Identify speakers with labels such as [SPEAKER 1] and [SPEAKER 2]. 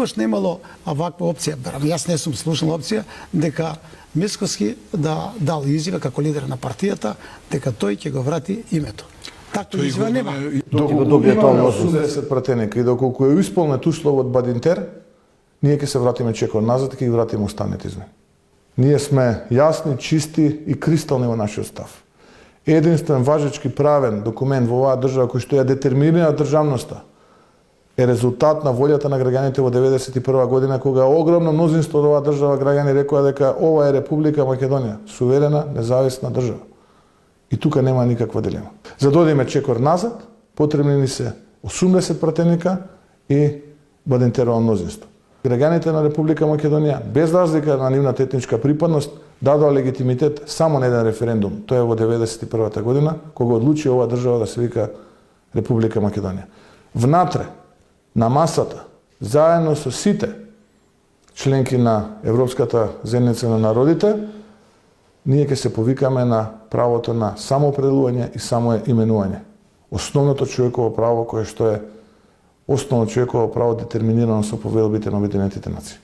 [SPEAKER 1] никош немало ваква опција. Јас не сум слушнал опција дека Мицкоски да дал изјава како лидер на партијата дека тој ќе го врати името. Таква изјава нема.
[SPEAKER 2] Доколку имаме 80 пратеника и доколку е исполнет услов од Бадинтер, ние ќе се вратиме чекор назад и ќе ги вратиме останете измени. Ние сме јасни, чисти и кристални во нашиот став. Единствен важечки правен документ во оваа држава кој што ја детерминира државноста е резултат на волјата на граѓаните во 91 година, кога огромно мнозинство од оваа држава граѓани рекоа дека ова е Република Македонија, суверена, независна држава. И тука нема никаква дилема. За да одиме чекор назад, потребни ни се 80 пратеника и Бадинтерово мнозинство. Граѓаните на Република Македонија, без разлика на нивната етничка припадност, дадоа легитимитет само на еден референдум. Тоа е во 91 година, кога одлучи оваа држава да се вика Република Македонија. Внатре, на масата, заедно со сите членки на Европската заедница на народите, ние ќе се повикаме на правото на самоопределување и самоименување. Основното човеково право кое што е основно човеково право детерминирано со повелбите на Обединетите нации.